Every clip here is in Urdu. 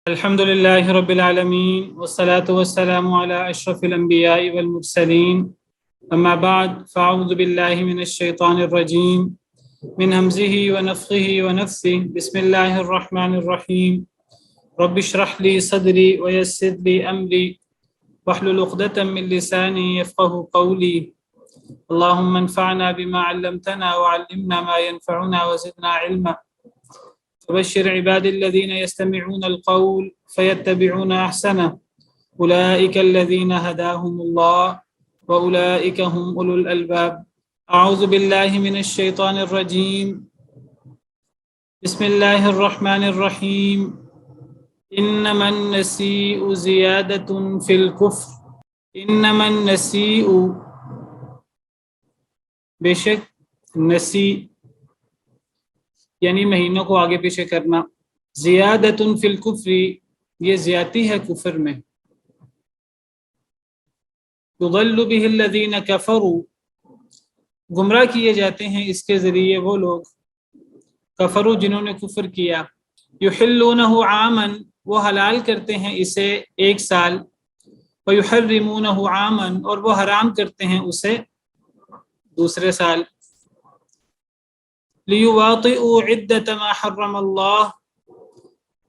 الحمد لله رب العالمين والصلاة والسلام على أشرف الأنبياء والمرسلين أما بعد فأعوذ بالله من الشيطان الرجيم من همزه ونفخه ونفثه بسم الله الرحمن الرحيم رب اشرح لي صدري ويسر لي أمري واحلل عقدة من لساني يفقه قولي اللهم انفعنا بما علمتنا وعلمنا ما ينفعنا وزدنا علما فبشر عبادي الذين يستمعون القول فيتبعون أحسنه أولئك الذين هداهم الله وأولئك هم أولو الألباب أعوذ بالله من الشيطان الرجيم بسم الله الرحمن الرحيم إنما النسيء زيادة في الكفر إنما النسيء بشک نسی یعنی مہینوں کو آگے پیچھے کرنا، زیادۃ فی الکفر یہ زیادتی ہے کفر میں، یضل بہ الذین کفروا گمراہ کیے جاتے ہیں اس کے ذریعے وہ لوگ کفروا جنہوں نے کفر کیا، یحلونہ عاما وہ حلال کرتے ہیں اسے ایک سال، ویحرمونہ عاما اور وہ حرام کرتے ہیں اسے دوسرے سال، لیواطئوا عدۃ ما حرم اللہ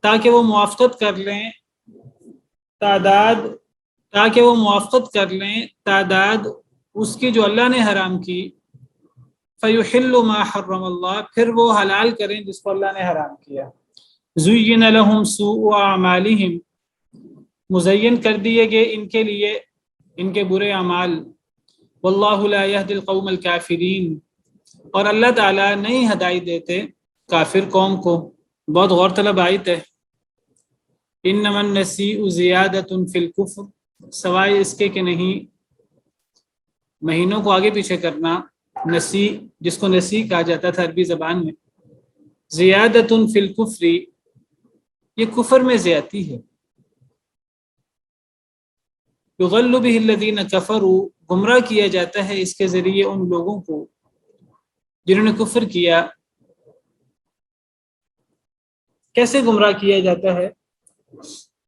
تاکہ وہ موافقت کر لیں تعداد اس کی جو اللہ نے حرام کی، فیحلوا ما حرم اللہ پھر وہ حلال کریں جس کو اللہ نے حرام کیا، زین لہم سوء اعمالہم مزین کر دیے گئے ان کے لیے ان کے برے اعمال، واللہ لا یہدی القوم الکافرین اور اللہ تعالیٰ نہیں ہدایت دیتے کافر قوم کو۔ بہت غور طلب آیت ہے، انما النسیء زیادۃ فی الکفر، سوائے اس کے کہ نہیں مہینوں کو آگے پیچھے کرنا، نسی جس کو نسی کہا جاتا تھا عربی زبان میں، زیادۃ فی الکفر یہ کفر میں زیادتی ہے، یضل بہ الذین کفروا گمراہ کیا جاتا ہے اس کے ذریعے ان لوگوں کو جنہوں نے کفر کیا۔ کیسے گمراہ کیا جاتا ہے؟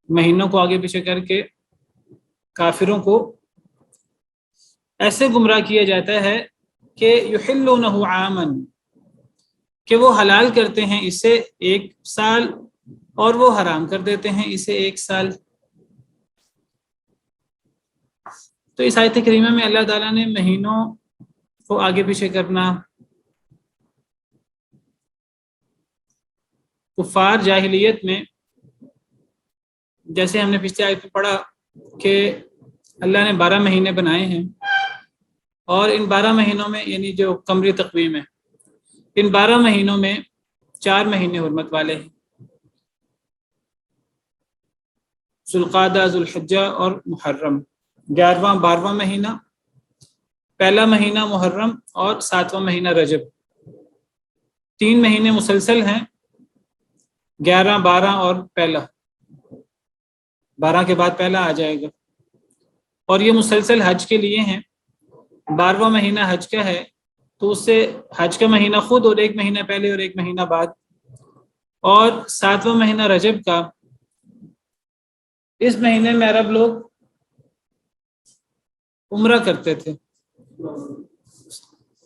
مہینوں کو آگے پیچھے کر کے کافروں کو ایسے گمراہ کیا جاتا ہے کہ یحلونہ عاما کہ وہ حلال کرتے ہیں اسے ایک سال اور وہ حرام کر دیتے ہیں اسے ایک سال۔ تو اس آیت کریمہ میں اللہ تعالیٰ نے مہینوں کو آگے پیچھے کرنا، کفار جاہلیت میں جیسے ہم نے پچھلے آیت میں پڑھا کہ اللہ نے 12 مہینے بنائے ہیں، اور ان 12 مہینوں میں یعنی جو قمری تقویم ہے ان 12 مہینوں میں 4 مہینے حرمت والے ہیں، ذوالقعدہ، ذوالحجہ اور محرم، 11واں 12واں مہینہ، پہلا مہینہ محرم اور 7واں مہینہ رجب، 3 مہینے مسلسل ہیں، 11 12 اور پہلا، 12 کے بعد پہلا آ جائے گا، اور یہ مسلسل حج کے لیے ہیں۔ 12واں مہینہ حج کا ہے تو اس سے حج کا مہینہ خود اور 1 مہینہ پہلے اور 1 مہینہ بعد، اور 7واں مہینہ رجب کا، اس مہینے میں عرب لوگ عمرہ کرتے تھے،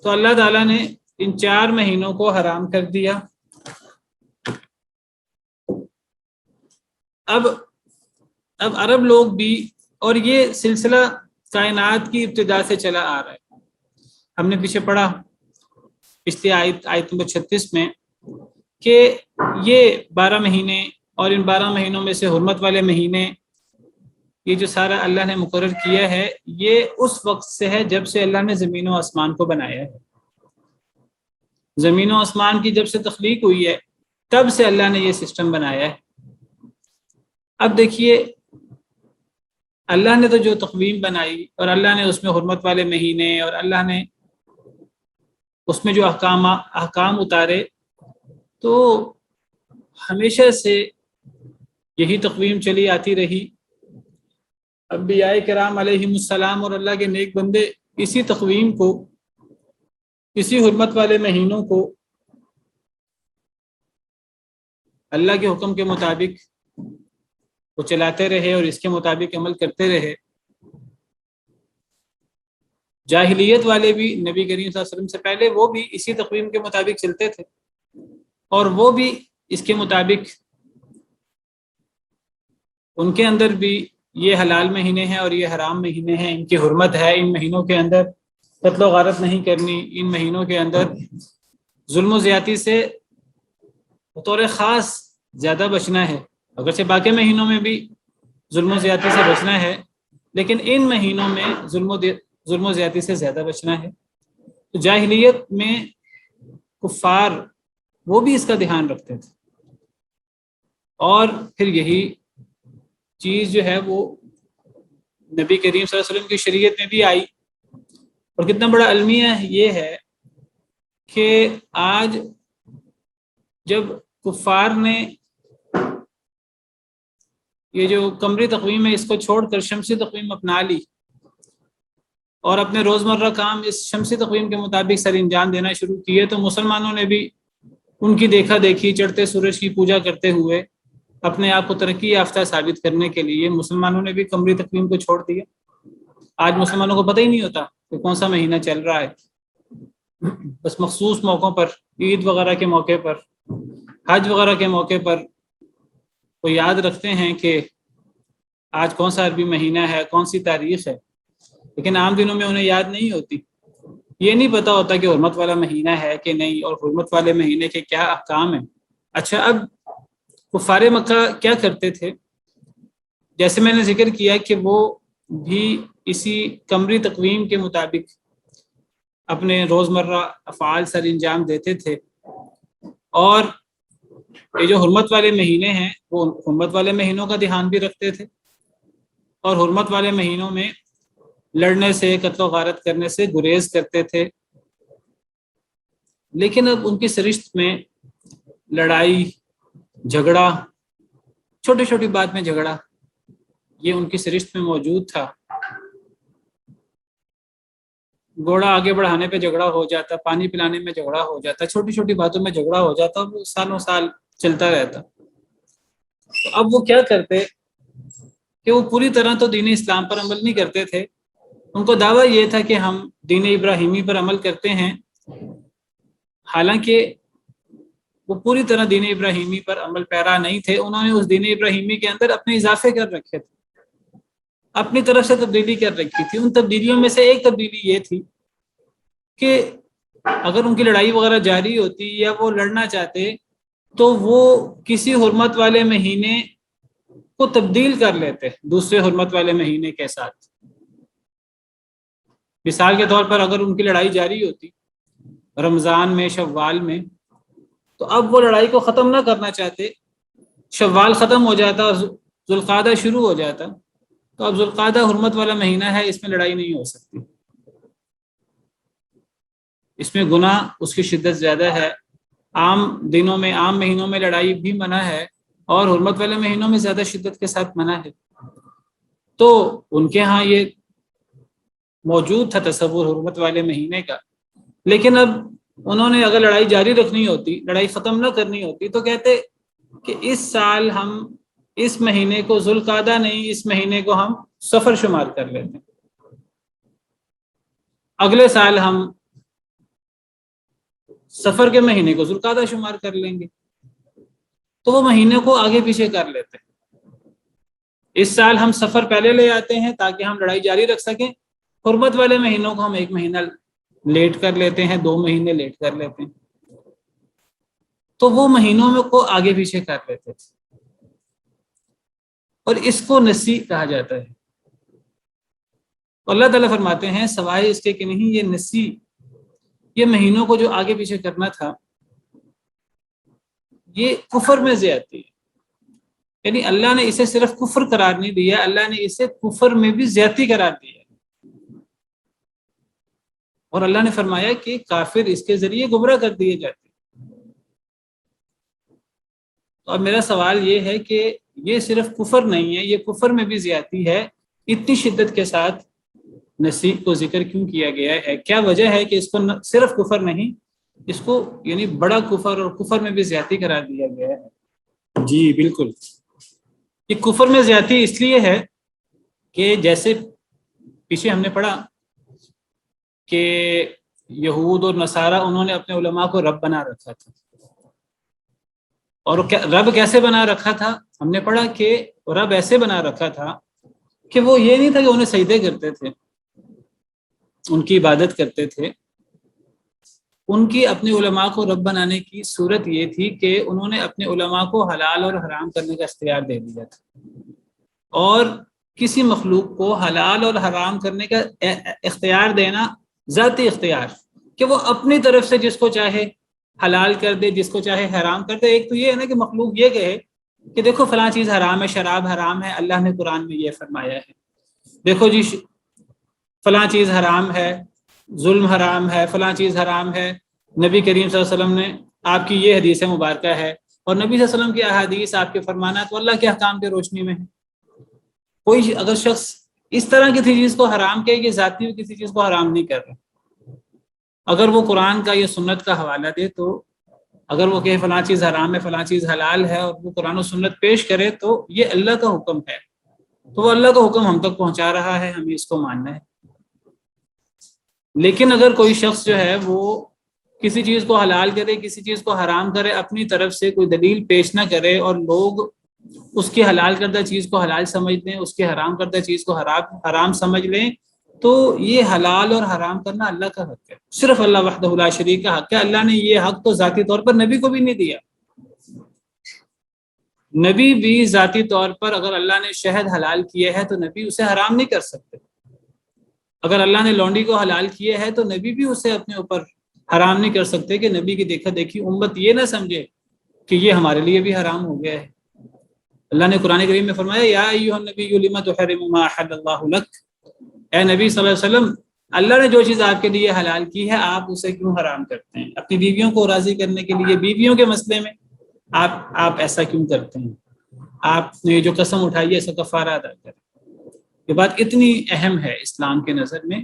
تو اللہ تعالیٰ نے ان 4 مہینوں کو حرام کر دیا۔ اب عرب لوگ بھی، اور یہ سلسلہ کائنات کی ابتدا سے چلا آ رہا ہے، ہم نے پیچھے پڑھا پچھلی آیت نمبر 36 میں کہ یہ 12 مہینے اور ان 12 مہینوں میں سے حرمت والے مہینے، یہ جو سارا اللہ نے مقرر کیا ہے یہ اس وقت سے ہے جب سے اللہ نے زمین و آسمان کو بنایا ہے۔ زمین و آسمان کی جب سے تخلیق ہوئی ہے تب سے اللہ نے یہ سسٹم بنایا ہے۔ اب دیکھیے اللہ نے تو جو تقویم بنائی اور اللہ نے اس میں حرمت والے مہینے اور اللہ نے اس میں جو احکام اتارے، تو ہمیشہ سے یہی تقویم چلی آتی رہی، انبیاء کرام علیہم السلام اور اللہ کے نیک بندے اسی تقویم کو، اسی حرمت والے مہینوں کو اللہ کے حکم کے مطابق وہ چلاتے رہے اور اس کے مطابق عمل کرتے رہے۔ جاہلیت والے بھی نبی کریم صلی اللہ علیہ وسلم سے پہلے وہ بھی اسی تقویم کے مطابق چلتے تھے، اور وہ بھی اس کے مطابق ان کے اندر بھی یہ حلال مہینے ہیں اور یہ حرام مہینے ہیں، ان کی حرمت ہے، ان مہینوں کے اندر قتل و غارت نہیں کرنی، ان مہینوں کے اندر ظلم و زیادتی سے بطور خاص زیادہ بچنا ہے۔ اگرچہ باقی مہینوں میں بھی ظلم و زیادتی سے بچنا ہے، لیکن ان مہینوں میں ظلم و زیادتی سے زیادہ بچنا ہے۔ تو جاہلیت میں کفار وہ بھی اس کا دھیان رکھتے تھے، اور پھر یہی چیز جو ہے وہ نبی کریم صلی اللہ علیہ وسلم کی شریعت میں بھی آئی۔ اور کتنا بڑا المیہ یہ ہے کہ آج جب کفار نے یہ جو قمری تقویم ہے اس کو چھوڑ کر شمسی تقویم اپنا لی اور اپنے روزمرہ کام اس شمسی تقویم کے مطابق سر انجام دینا شروع کیے، تو مسلمانوں نے بھی ان کی دیکھا دیکھی چڑھتے سورج کی پوجا کرتے ہوئے اپنے آپ کو ترقی یافتہ ثابت کرنے کے لیے مسلمانوں نے بھی قمری تقویم کو چھوڑ دیا۔ آج مسلمانوں کو پتہ ہی نہیں ہوتا کہ کون سا مہینہ چل رہا ہے، بس مخصوص موقعوں پر، عید وغیرہ کے موقع پر، حج وغیرہ کے موقع پر وہ یاد رکھتے ہیں کہ آج کون سا عربی مہینہ ہے، کون سی تاریخ ہے، لیکن عام دنوں میں انہیں یاد نہیں ہوتی۔ یہ نہیں پتہ ہوتا کہ حرمت والا مہینہ ہے کہ نہیں، اور حرمت والے مہینے کے کیا احکام ہیں۔ اچھا، اب کفار مکہ کیا کرتے تھے؟ جیسے میں نے ذکر کیا کہ وہ بھی اسی قمری تقویم کے مطابق اپنے روزمرہ افعال سر انجام دیتے تھے، اور یہ جو حرمت والے مہینے ہیں وہ حرمت والے مہینوں کا دھیان بھی رکھتے تھے، اور حرمت والے مہینوں میں لڑنے سے، قتل و غارت کرنے سے گریز کرتے تھے۔ لیکن اب ان کی سرشت میں لڑائی جھگڑا، چھوٹی چھوٹی بات میں جھگڑا، یہ ان کی سرشت میں موجود تھا۔ گھوڑا آگے بڑھانے پہ جھگڑا ہو جاتا، پانی پلانے میں جھگڑا ہو جاتا، چھوٹی چھوٹی باتوں میں جھگڑا ہو جاتا، اور وہ سالوں سال چلتا رہتا۔ تو اب وہ کیا کرتے کہ وہ پوری طرح تو دین اسلام پر عمل نہیں کرتے تھے۔ ان کو دعویٰ یہ تھا کہ ہم دین ابراہیمی پر عمل کرتے ہیں، حالانکہ وہ پوری طرح دین ابراہیمی پر عمل پیرا نہیں تھے۔ انہوں نے اس دین ابراہیمی کے اندر اپنے اضافے کر رکھے تھے، اپنی طرف سے تبدیلی کر رکھی تھی۔ ان تبدیلیوں میں سے ایک تبدیلی یہ تھی کہ اگر ان کی لڑائی وغیرہ جاری ہوتی یا وہ لڑنا چاہتے تو وہ کسی حرمت والے مہینے کو تبدیل کر لیتے دوسرے حرمت والے مہینے کے ساتھ۔ مثال کے طور پر اگر ان کی لڑائی جاری ہوتی رمضان میں، شوال میں، تو اب وہ لڑائی کو ختم نہ کرنا چاہتے، شوال ختم ہو جاتا اور ذوالقعدہ شروع ہو جاتا، تو اب ذوالقعدہ حرمت والا مہینہ ہے، اس میں لڑائی نہیں ہو سکتی، اس میں گناہ اس کی شدت زیادہ ہے۔ عام دنوں میں، عام مہینوں میں لڑائی بھی منع ہے، اور حرمت والے مہینوں میں زیادہ شدت کے ساتھ منع ہے۔ تو ان کے ہاں یہ موجود تھا تصور حرمت والے مہینے کا، لیکن اب انہوں نے اگر لڑائی جاری رکھنی ہوتی، لڑائی ختم نہ کرنی ہوتی، تو کہتے کہ اس سال ہم اس مہینے کو ذوالقعدہ نہیں، اس مہینے کو ہم صفر شمار کر لیتے ہیں، اگلے سال ہم صفر کے مہینے کو ذوالقعدہ شمار کر لیں گے، تو وہ مہینے کو آگے پیچھے کر لیتے ہیں۔ اس سال ہم صفر پہلے لے آتے ہیں تاکہ ہم لڑائی جاری رکھ سکیں، حرمت والے مہینوں کو ہم ایک مہینہ لیٹ کر لیتے ہیں، 2 مہینے لیٹ کر لیتے ہیں، تو وہ مہینوں میں کو آگے پیچھے کر لیتے تھے، اور اس کو نسی کہا جاتا ہے۔ اللہ تعالیٰ فرماتے ہیں سوائے اس کے کہ نہیں، یہ نسی، یہ مہینوں کو جو آگے پیچھے کرنا تھا، یہ کفر میں زیادتی ہے، یعنی اللہ نے اسے صرف کفر قرار نہیں دیا، اللہ نے اسے کفر میں بھی زیادتی قرار دیا، اور اللہ نے فرمایا کہ کافر اس کے ذریعے گمراہ کر دیے جاتے ہیں۔ تو اب میرا سوال یہ ہے کہ یہ صرف کفر نہیں ہے، یہ کفر میں بھی زیادتی ہے، اتنی شدت کے ساتھ نسیح کو ذکر کیوں کیا گیا ہے؟ کیا وجہ ہے کہ اس کو صرف کفر نہیں، اس کو یعنی بڑا کفر اور کفر میں بھی زیادتی قرار دیا گیا ہے؟ جی بالکل، یہ کفر میں زیادتی اس لیے ہے کہ جیسے پیچھے ہم نے پڑھا کہ یہود اور نصارہ انہوں نے اپنے علماء کو رب بنا رکھا تھا، اور رب کیسے بنا رکھا تھا؟ ہم نے پڑھا کہ رب ایسے بنا رکھا تھا کہ وہ یہ نہیں تھا کہ انہیں سجدے کرتے تھے، ان کی عبادت کرتے تھے، ان کی اپنے علماء کو رب بنانے کی صورت یہ تھی کہ انہوں نے اپنے علماء کو حلال اور حرام کرنے کا اختیار دے دیا تھا، اور کسی مخلوق کو حلال اور حرام کرنے کا اختیار دینا ذاتی اختیار، کہ وہ اپنی طرف سے جس کو چاہے حلال کر دے، جس کو چاہے حرام کر دے۔ ایک تو یہ ہے نا کہ مخلوق یہ کہے کہ دیکھو فلاں چیز حرام ہے، شراب حرام ہے، اللہ نے قرآن میں یہ فرمایا ہے، دیکھو جی فلاں چیز حرام ہے، ظلم حرام ہے، فلاں چیز حرام ہے، نبی کریم صلی اللہ علیہ وسلم نے آپ کی یہ حدیث مبارکہ ہے، اور نبی صلی اللہ علیہ وسلم کی احادیث آپ کے فرمانات تو اللہ کے احکام کی روشنی میں ہے۔ کوئی اگر شخص اس طرح کسی چیز کو حرام کہے کہ ذاتی کسی چیز کو حرام نہیں کر رہا، اگر وہ قرآن کا یا سنت کا حوالہ دے، تو اگر وہ کہے فلاں چیز حرام ہے فلاں چیز حلال ہے، اور وہ قرآن و سنت پیش کرے، تو یہ اللہ کا حکم ہے، تو وہ اللہ کا حکم ہم تک پہنچا رہا ہے، ہمیں اس کو ماننا ہے۔ لیکن اگر کوئی شخص جو ہے وہ کسی چیز کو حلال کرے، کسی چیز کو حرام کرے، اپنی طرف سے کوئی دلیل پیش نہ کرے، اور لوگ اس کی حلال کردہ چیز کو حلال سمجھ لیں، اس کی حرام کردہ چیز کو حرام سمجھ لیں، تو یہ حلال اور حرام کرنا اللہ کا حق ہے، صرف اللہ وحدہ لا شریک کا حق ہے۔ اللہ نے یہ حق تو ذاتی طور پر نبی کو بھی نہیں دیا۔ نبی بھی ذاتی طور پر اگر اللہ نے شہد حلال کیا ہے تو نبی اسے حرام نہیں کر سکتے، اگر اللہ نے لونڈی کو حلال کیا ہے تو نبی بھی اسے اپنے اوپر حرام نہیں کر سکتے، کہ نبی کی دیکھا دیکھی امت یہ نہ سمجھے کہ یہ ہمارے لیے بھی حرام ہو گیا ہے۔ اللہ نے قرآن کریم میں فرمایا یا ایھا النبی لما تحرم ما احل اللہ لک، اے نبی صلی اللہ علیہ وسلم، اللہ نے جو چیز آپ کے لیے حلال کی ہے آپ اسے کیوں حرام کرتے ہیں؟ اپنی بیویوں کو راضی کرنے کے لیے بیویوں کے مسئلے میں آپ ایسا کیوں کرتے ہیں؟ آپ نے جو قسم اٹھائی ہے اس کا کفارہ ادا کریں۔ یہ بات اتنی اہم ہے اسلام کے نظر میں،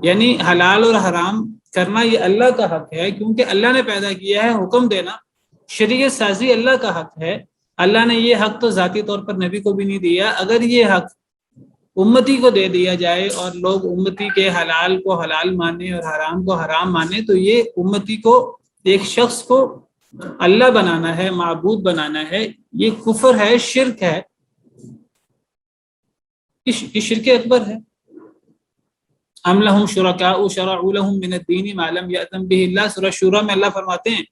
یعنی حلال اور حرام کرنا یہ اللہ کا حق ہے، کیونکہ اللہ نے پیدا کیا ہے، حکم دینا شریعت سازی اللہ کا حق ہے۔ اللہ نے یہ حق تو ذاتی طور پر نبی کو بھی نہیں دیا، اگر یہ حق امتی کو دے دیا جائے اور لوگ امتی کے حلال کو حلال مانے اور حرام کو حرام مانے، تو یہ امتی کو، ایک شخص کو اللہ بنانا ہے، معبود بنانا ہے، یہ کفر ہے، شرک ہے، یہ شرک اکبر ہے۔ ام لہم شرکاء شرعوا لہم من الدین ما لم یأذن بہ اللہ، سورہ شورى میں اللہ فرماتے ہیں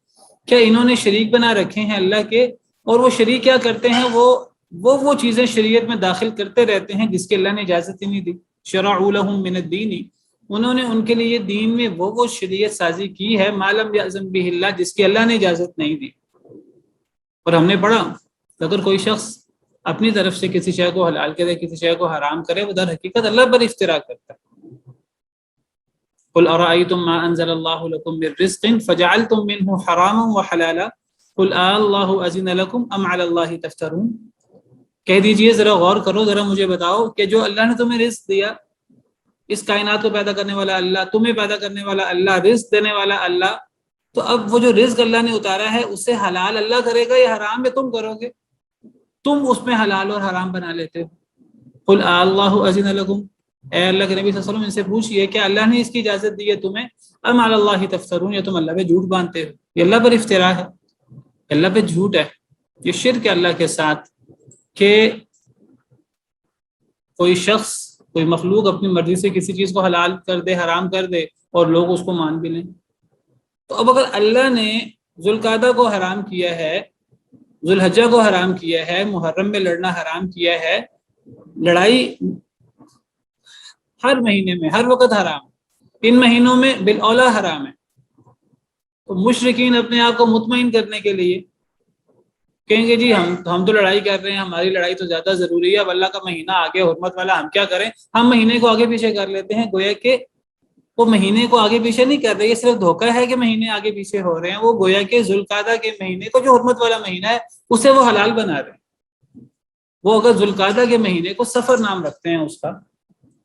کیا انہوں نے شریک بنا رکھے ہیں اللہ کے، اور وہ شریک کیا کرتے ہیں، وہ چیزیں شریعت میں داخل کرتے رہتے ہیں جس کے اللہ نے اجازت ہی نہیں دی۔ شرعوا لہم من الدین، انہوں نے ان کے لیے دین میں وہ شریعت سازی کی ہے ما لم یأذن بہ اللہ، جس کی اللہ نے اجازت نہیں دی۔ اور ہم نے پڑھا اگر کوئی شخص اپنی طرف سے کسی شے کو حلال کرے، کسی شے کو حرام کرے، وہ در حقیقت اللہ پر افتراء کرتا ہے۔ قل ارأيتم ما انزل الله لكم من رزق فجعلتم منه حراما وحلالا قل الله اذن لكم ام على الله تفترون، کہہ دیجئے ذرا غور کرو، ذرا مجھے بتاؤ کہ جو اللہ نے تمہیں رزق دیا، اس کائنات کو پیدا کرنے والا اللہ، تمہیں پیدا کرنے والا اللہ، رزق دینے والا اللہ، تو اب وہ جو رزق اللہ نے اتارا ہے اسے حلال اللہ کرے گا یا حرام میں تم کرو گے؟ تم اس میں حلال اور حرام بنا لیتے ہو۔ قل اللہ اذن لکم، اے اللہ کے نبی صلی اللہ علیہ وسلم ان سے پوچھئے کہ اللہ نے اس کی اجازت دی ہے تمہیں، ام علی اللہ تفترون، یا تم اللہ پہ جھوٹ باندھتے ہو؟ یہ اللہ پر افتراء ہے، اللہ پہ جھوٹ ہے، یہ شرک ہے اللہ کے ساتھ، کہ کوئی شخص، کوئی مخلوق اپنی مرضی سے کسی چیز کو حلال کر دے، حرام کر دے، اور لوگ اس کو مان بھی لیں۔ تو اب اگر اللہ نے ذوالقعدہ کو حرام کیا ہے، ذوالحجہ کو حرام کیا ہے، محرم میں لڑنا حرام کیا ہے، لڑائی ہر مہینے میں ہر وقت حرام، ان مہینوں میں بالاولیٰ حرام ہے، تو مشرکین اپنے آپ کو مطمئن کرنے کے لیے کہیں گے جی ہم تو لڑائی کر رہے ہیں، ہماری لڑائی تو زیادہ ضروری ہے، اب اللہ کا مہینہ آگے حرمت والا، ہم کیا کریں، ہم مہینے کو آگے پیچھے کر لیتے ہیں، گویا کہ وہ مہینے کو آگے پیچھے نہیں کر رہے، یہ صرف دھوکہ ہے کہ مہینے آگے پیچھے ہو رہے ہیں، وہ گویا کہ ذوالقعدہ کے مہینے کو جو حرمت والا مہینہ ہے اسے وہ حلال بنا رہے ہیں۔ وہ اگر ذوالقعدہ کے مہینے کو سفر نام رکھتے ہیں اس کا،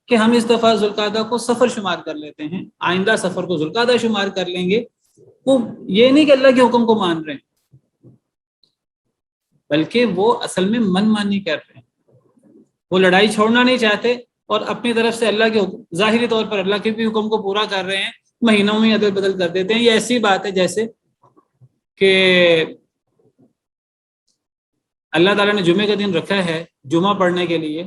کہ ہم اس دفعہ ذوالقعدہ کو سفر شمار کر لیتے ہیں، آئندہ سفر کو ذوالقعدہ شمار کر لیں گے، وہ یہ نہیں کہ اللہ کے حکم کو مان رہے ہیں، بلکہ وہ اصل میں من مانی کر رہے ہیں۔ وہ لڑائی چھوڑنا نہیں چاہتے اور اپنی طرف سے اللہ کے ظاہری طور پر اللہ کے بھی حکم کو پورا کر رہے ہیں، مہینوں میں عدل بدل کر دیتے ہیں۔ یہ ایسی بات ہے جیسے کہ اللہ تعالیٰ نے جمعے کا دن رکھا ہے جمعہ پڑھنے کے لیے،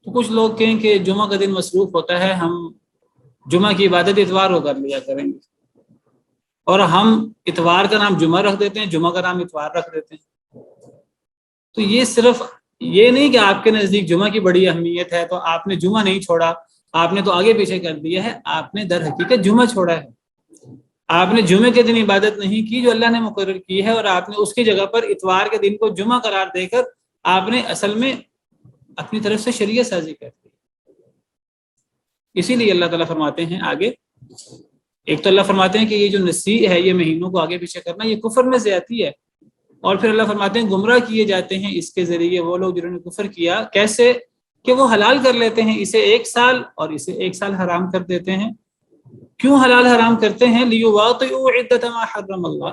تو کچھ لوگ کہیں کہ جمعہ کا دن مصروف ہوتا ہے، ہم جمعہ کی عبادت اتوار کو کر لیا کریں گے، اور ہم اتوار کا نام جمعہ رکھ دیتے ہیں، جمعہ کا نام اتوار رکھ دیتے ہیں۔ تو یہ صرف یہ نہیں کہ آپ کے نزدیک جمعہ کی بڑی اہمیت ہے تو آپ نے جمعہ نہیں چھوڑا، آپ نے تو آگے پیچھے کر دیا ہے، آپ نے در حقیقت جمعہ چھوڑا ہے۔ آپ نے جمعے کے دن عبادت نہیں کی جو اللہ نے مقرر کی ہے، اور آپ نے اس کی جگہ پر اتوار کے دن کو جمعہ قرار دے کر آپ نے اصل میں اپنی طرف سے شریعت سازی کر دی۔ اسی لیے اللہ تعالیٰ فرماتے ہیں آگے، ایک تو اللہ فرماتے ہیں کہ یہ جو نسیء ہے، یہ مہینوں کو آگے پیچھے کرنا، یہ کفر میں زیادتی ہے، اور پھر اللہ فرماتے ہیں گمراہ کیے جاتے ہیں اس کے ذریعے وہ لوگ جنہوں نے کفر کیا۔ کیسے؟ کہ وہ حلال کر لیتے ہیں اسے 1 سال اور اسے 1 سال حرام کر دیتے ہیں۔ کیوں حلال حرام کرتے ہیں؟ لیواطئوا عدۃ ما حرم اللہ،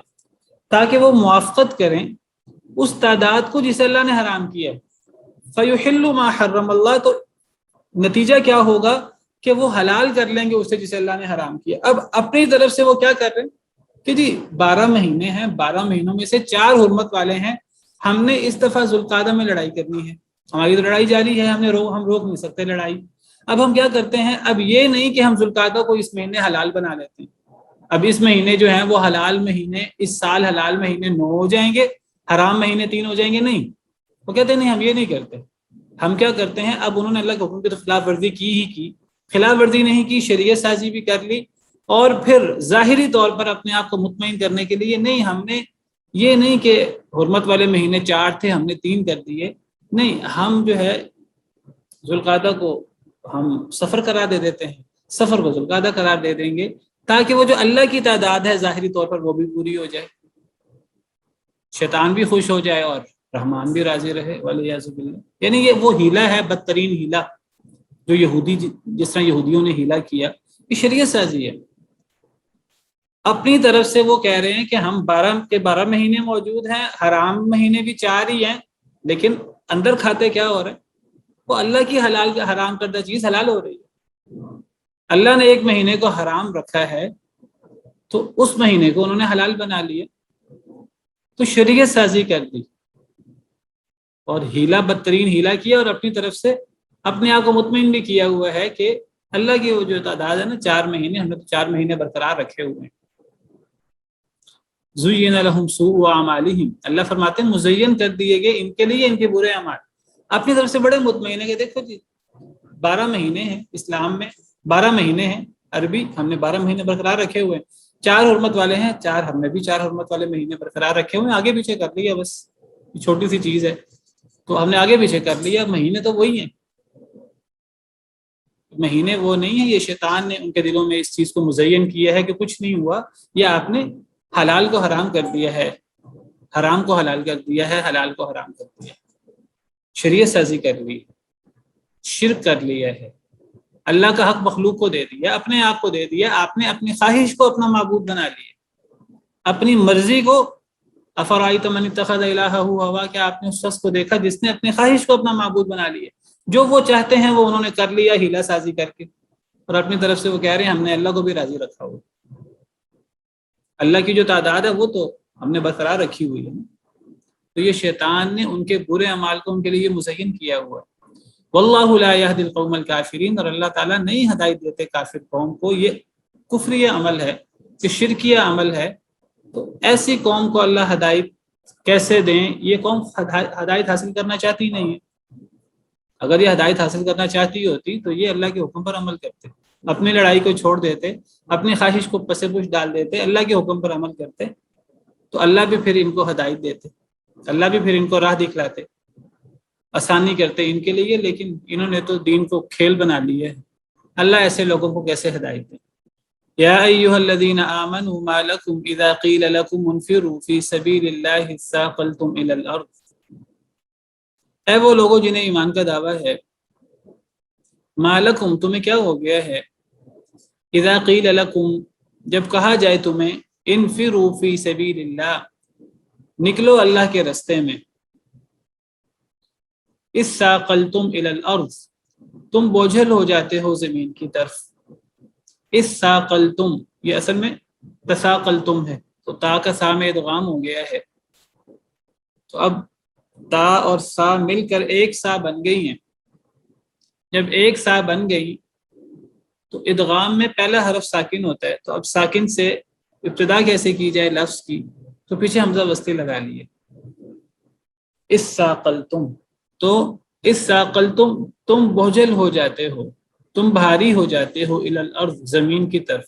تاکہ وہ موافقت کریں اس تعداد کو جسے اللہ نے حرام کیا۔ فیحلوا ما حرم اللہ، تو نتیجہ کیا ہوگا کہ وہ حلال کر لیں گے اسے جسے اللہ نے حرام کیا۔ اب اپنی طرف سے وہ کیا کر رہے ہیں کہ جی 12 مہینے ہیں، 12 مہینوں میں سے 4 حرمت والے ہیں، ہم نے اس دفعہ ذوالقعدہ میں لڑائی کرنی ہے، ہماری تو لڑائی جاری ہے، ہم روک نہیں سکتے لڑائی۔ اب ہم کیا کرتے ہیں، اب یہ نہیں کہ ہم ذوالقعدہ کو اس مہینے حلال بنا لیتے ہیں، اب اس مہینے جو ہیں وہ حلال مہینے، اس سال حلال مہینے 9 ہو جائیں گے، حرام مہینے 3 ہو جائیں گے، نہیں، وہ کہتے ہیں نہیں ہم یہ نہیں کرتے۔ ہم کیا کرتے ہیں، اب انہوں نے اللہ کے حکم کی تو خلاف ورزی کی ہی کی، خلاف ورزی نہیں کی، شریعت سازی بھی کر لی، اور پھر ظاہری طور پر اپنے آپ کو مطمئن کرنے کے لیے نہیں، ہم نے یہ نہیں کہ حرمت والے مہینے 4 تھے ہم نے 3 کر دیے، نہیں، ہم جو ہے ذوالقعدہ کو ہم سفر قرار دے دیتے ہیں، سفر کو ذوالقعدہ قرار دے دیں گے، تاکہ وہ جو اللہ کی تعداد ہے ظاہری طور پر وہ بھی پوری ہو جائے، شیطان بھی خوش ہو جائے اور رحمان بھی راضی رہے، والیاذ باللہ۔ یعنی یہ وہ ہیلہ ہے، بدترین ہیلہ جو یہودی جس طرح یہودیوں نے ہیلہ کیا، یہ شریعت سازی ہے۔ اپنی طرف سے وہ کہہ رہے ہیں کہ ہم 12 مہینے موجود ہیں، حرام مہینے بھی 4 ہی ہیں، لیکن اندر کھاتے کیا ہو رہے ہیں، وہ اللہ کی حرام کردہ چیز حلال ہو رہی ہے۔ اللہ نے ایک مہینے کو حرام رکھا ہے تو اس مہینے کو انہوں نے حلال بنا لیا، تو شریعت سازی کر دی اور ہیلہ، بدترین ہیلہ کیا، اور اپنی طرف سے اپنے آپ کو مطمئن بھی کیا ہوا ہے کہ اللہ کی وہ جو تعداد ہے نا 4 مہینے، ہم نے تو 4 مہینے برقرار رکھے ہوئے ہیں۔ زُيِّنَ لَهُمْ سُوءُ أَعْمَالِهِمْ، اللہ فرماتے ہیں مزین کر دیے گئے ان کے لیے ان کے برے اعمال۔ اپنی طرف سے بڑے مطمئن ہے کہ دیکھو جی 12 مہینے ہیں اسلام میں، 12 مہینے ہیں عربی، ہم نے 12 مہینے برقرار رکھے ہوئے ہیں، 4 حرمت والے ہیں، 4 ہم نے بھی 4 حرمت والے مہینے برقرار رکھے ہوئے ہیں، آگے پیچھے کر لیا، بس چھوٹی سی چیز ہے تو ہم نے آگے پیچھے کر لیا، مہینے تو وہی ہیں، مہینے وہ نہیں ہیں، یہ شیطان نے ان کے دلوں میں اس چیز کو مزین کیا ہے کہ کچھ نہیں ہوا، یہ آپ نے حلال کو حرام کر دیا ہے، حرام کو حلال کر دیا ہے، حلال کو حرام کر دیا ہے، شریعت سازی کر لی، شرک کر لیا ہے، اللہ کا حق مخلوق کو دے دیا، اپنے آپ کو دے دیا، آپ نے اپنی خواہش کو اپنا معبود بنا لیا، اپنی مرضی کو۔ افرأیت من اتخذ الہہ ہوا، کیا آپ نے اس شخص کو دیکھا جس نے اپنی خواہش کو اپنا معبود بنا لیا، جو وہ چاہتے ہیں وہ انہوں نے کر لیا ہیلہ سازی کر کے، اور اپنی طرف سے وہ کہہ رہے ہیں ہم نے اللہ کو بھی راضی رکھا ہوا، اللہ کی جو تعداد ہے وہ تو ہم نے برقرار رکھی ہوئی ہے۔ تو یہ شیطان نے ان کے برے اعمال کو ان کے لیے مزین کیا ہوا ہے۔ واللہ لا یہدی القوم الکافرین، اور اللہ تعالیٰ نہیں ہدایت دیتے کافر قوم کو، یہ کفریہ عمل ہے، یہ شرکیہ عمل ہے، تو ایسی قوم کو اللہ ہدایت کیسے دیں؟ یہ قوم ہدایت حاصل کرنا چاہتی نہیں ہے، اگر یہ ہدایت حاصل کرنا چاہتی ہوتی تو یہ اللہ کے حکم پر عمل کرتے، اپنی لڑائی کو چھوڑ دیتے، اپنی خواہش کو پس پش ڈال دیتے، اللہ کے حکم پر عمل کرتے، تو اللہ بھی پھر ان کو ہدایت دیتے، اللہ بھی پھر ان کو راہ دکھلاتے، آسانی کرتے ان کے لیے، لیکن انہوں نے تو دین کو کھیل بنا لیا ہے۔ اللہ ایسے لوگوں کو کیسے ہدایت دے؟ یا ایھا الذین آمنوا ما لکم اذا قیل لکم انفروا فی سبیل اللہ اثاقلتم الی الارض، اے وہ لوگوں جنہیں ایمان کا دعویٰ ہے، ما لکم تمہیں کیا ہو گیا ہے، اذا قیل لکم جب کہا جائے تمہیں، انفروا فی سبیل اللہ نکلو اللہ کے رستے میں، اِسَّاقَلْتُمْ إِلَى الْأَرْضِ، تم بوجھل ہو جاتے ہو زمین کی طرف. اِسَّاقَلْتُمْ یہ اصل میں تساقلتم ہے، تو تا کا سا میں ادغام ہو گیا ہے. تو اب تا اور سا مل کر ایک سا بن گئی ہیں. جب ایک سا بن گئی تو ادغام میں پہلا حرف ساکن ہوتا ہے، تو اب ساکن سے ابتدا کیسے کی جائے لفظ کی، تو پیچھے حمزہ وصلی لگا لیے. اِسَّاقَلْتُمْ، تو اِسَّاقَلْتُمْ تم بوجھل ہو جاتے ہو، تم بھاری ہو جاتے ہو، الی الارض زمین کی طرف.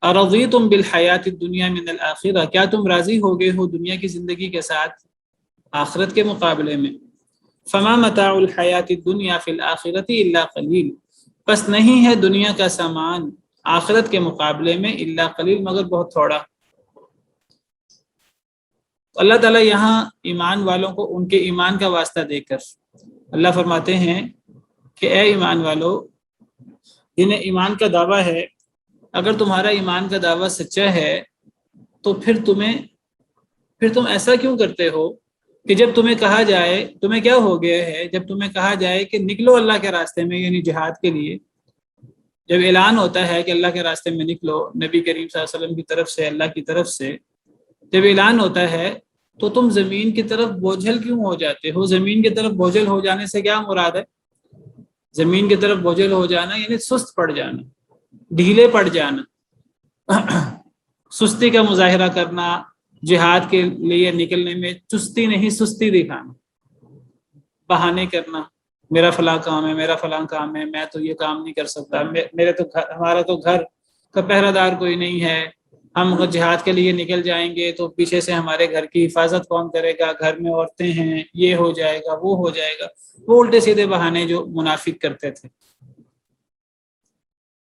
ارضیتم بالحیات الدنیا من الآخرہ، کیا تم راضی ہو گئے ہو دنیا کی زندگی کے ساتھ آخرت کے مقابلے میں. فما متاع الحیات الدنیا فی الآخرۃ الا قلیل، بس نہیں ہے دنیا کا سامان آخرت کے مقابلے میں الا قلیل مگر بہت تھوڑا. اللہ تعالیٰ یہاں ایمان والوں کو ان کے ایمان کا واسطہ دے کر اللہ فرماتے ہیں کہ اے ایمان والو، جنہیں ایمان کا دعویٰ ہے، اگر تمہارا ایمان کا دعویٰ سچا ہے تو پھر تم ایسا کیوں کرتے ہو کہ جب تمہیں کہا جائے، تمہیں کیا ہو گیا ہے جب تمہیں کہا جائے کہ نکلو اللہ کے راستے میں، یعنی جہاد کے لیے، جب اعلان ہوتا ہے کہ اللہ کے راستے میں نکلو نبی کریم صلی اللہ علیہ وسلم کی طرف سے، اللہ کی طرف سے جب اعلان ہوتا ہے، تو تم زمین کی طرف بوجھل کیوں ہو جاتے ہو. زمین کی طرف بوجھل ہو جانے سے کیا مراد ہے؟ زمین کی طرف بوجھل ہو جانا یعنی سست پڑ جانا، ڈھیلے پڑ جانا، سستی کا مظاہرہ کرنا، جہاد کے لیے نکلنے میں چستی نہیں سستی دکھانا، بہانے کرنا، میرا فلاں کام ہے، میرا فلاں کام ہے، میں تو یہ کام نہیں کر سکتا، ہمارا تو گھر کا پہرہ دار کوئی نہیں ہے، ہم جہاد کے لیے نکل جائیں گے تو پیچھے سے ہمارے گھر کی حفاظت کون کرے گا، گھر میں عورتیں ہیں، یہ ہو جائے گا، وہ ہو جائے گا. وہ الٹے سیدھے بہانے جو منافق کرتے تھے.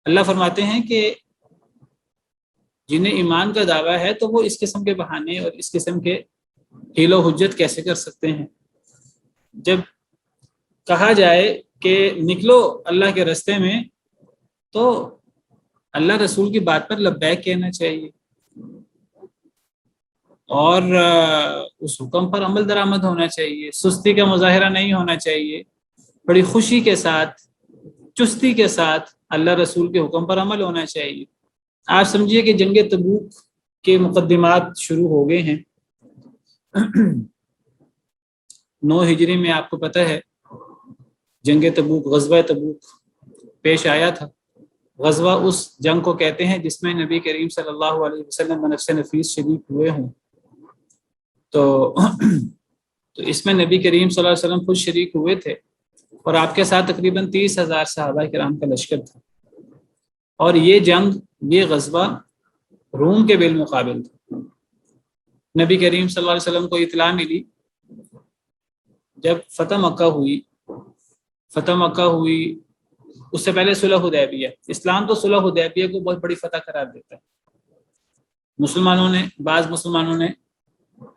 اللہ فرماتے ہیں کہ جنہیں ایمان کا دعویٰ ہے تو وہ اس قسم کے بہانے اور اس قسم کے حیل و حجت کیسے کر سکتے ہیں. جب کہا جائے کہ نکلو اللہ کے راستے میں تو اللہ رسول کی بات پر لبیک کہنا چاہیے اور اس حکم پر عمل درآمد ہونا چاہیے. سستی کا مظاہرہ نہیں ہونا چاہیے، بڑی خوشی کے ساتھ، چستی کے ساتھ اللہ رسول کے حکم پر عمل ہونا چاہیے. آپ سمجھیے کہ جنگ تبوک کے مقدمات شروع ہو گئے ہیں. 9 ہجری میں آپ کو پتہ ہے جنگ تبوک، غزوہ تبوک پیش آیا تھا. غزوہ اس جنگ کو کہتے ہیں جس میں نبی کریم صلی اللہ علیہ وسلم بنفس نفیس شریک ہوئے ہوں. تو اس میں نبی کریم صلی اللہ علیہ وسلم خود شریک ہوئے تھے اور آپ کے ساتھ تقریباً 30,000 صحابہ کرام کا لشکر تھا. اور یہ جنگ، یہ غزوہ روم کے بالمقابل تھا. نبی کریم صلی اللہ علیہ وسلم کو اطلاع ملی جب فتح مکہ ہوئی. اس سے پہلے صلح حدیبیہ، اسلام تو صلح حدیبیہ کو بہت بڑی فتح قرار دیتا ہے. بعض مسلمانوں نے،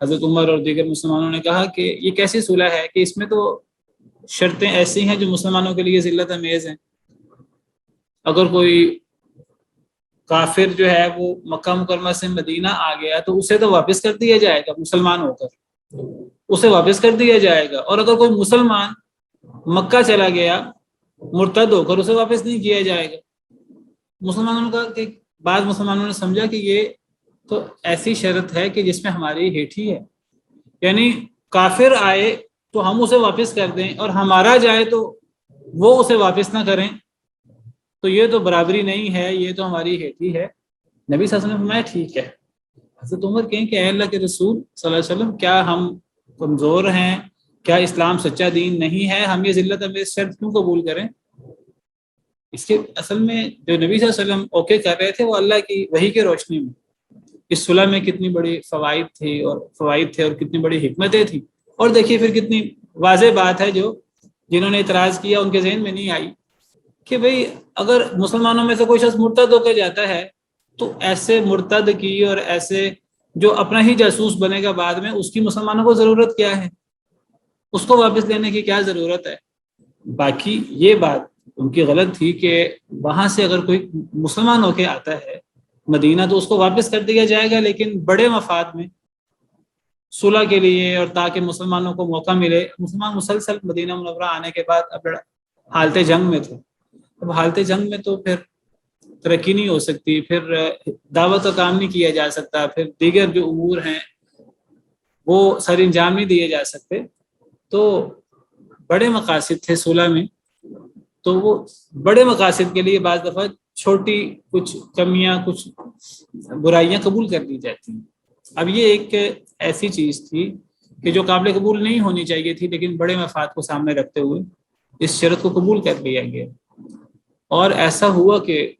حضرت عمر اور دیگر مسلمانوں نے کہا کہ یہ کیسی صلح ہے کہ اس میں تو شرطیں ایسی ہیں جو مسلمانوں کے لیے ذلت امیز ہیں. اگر کوئی کافر جو ہے وہ مکہ مکرمہ سے مدینہ آ گیا تو اسے تو واپس کر دیا جائے گا، مسلمان ہو کر اسے واپس کر دیا جائے گا. اور اگر کوئی مسلمان مکہ چلا گیا مرتد ہو کر، اسے واپس نہیں کیا جائے گا. بعض مسلمانوں نے سمجھا کہ یہ تو ایسی شرط ہے کہ جس میں ہماری ہیٹھی ہے، یعنی کافر آئے تو ہم اسے واپس کر دیں اور ہمارا جائے تو وہ اسے واپس نہ کریں، تو یہ تو برابری نہیں ہے، یہ تو ہماری ہیٹھی ہے. نبی صلی اللہ علیہ وسلم نے فرمایا ٹھیک ہے. حضرت عمر کہیں کہ اے اللہ کے رسول صلی اللہ علیہ وسلم، کیا ہم کمزور ہیں؟ کیا اسلام سچا دین نہیں ہے؟ ہم یہ ذلت امیز شرط کیوں قبول کریں؟ اس کے اصل میں جو نبی صلی اللہ علیہ وسلم اوکے کر رہے تھے وہ اللہ کی وحی کے روشنی میں اس صلح میں کتنی بڑی فوائد تھے اور کتنی بڑی حکمتیں تھیں. اور دیکھیے پھر کتنی واضح بات ہے جو جنہوں نے اعتراض کیا ان کے ذہن میں نہیں آئی کہ بھئی اگر مسلمانوں میں سے کوئی شخص مرتد ہو کے جاتا ہے تو ایسے مرتد کی اور ایسے جو اپنا ہی جاسوس بنے گا بعد میں، اس کی مسلمانوں کو ضرورت کیا ہے؟ اس کو واپس لینے کی کیا ضرورت ہے؟ باقی یہ بات ان کی غلط تھی کہ وہاں سے اگر کوئی مسلمان ہو کے آتا ہے مدینہ تو اس کو واپس کر دیا جائے گا، لیکن بڑے مفاد میں صلح کے لیے اور تاکہ مسلمانوں کو موقع ملے. مسلمان مسلسل مدینہ منورہ آنے کے بعد اب حالت جنگ میں تھے. اب حالت جنگ میں تو پھر ترقی نہیں ہو سکتی، پھر دعوت کا کام نہیں کیا جا سکتا، پھر دیگر جو امور ہیں وہ سر انجام نہیں دیے جا سکتے. تو بڑے مقاصد تھے صلح میں، تو وہ بڑے مقاصد کے لیے بعض دفعہ چھوٹی کچھ کمیاں، کچھ برائیاں قبول کر لی جاتی ہیں. اب یہ ایک ایسی چیز تھی کہ جو قابل قبول نہیں ہونی چاہیے تھی، لیکن بڑے مفاد کو سامنے رکھتے ہوئے اس شرط کو قبول کر لیا گیا. اور ایسا ہوا کہ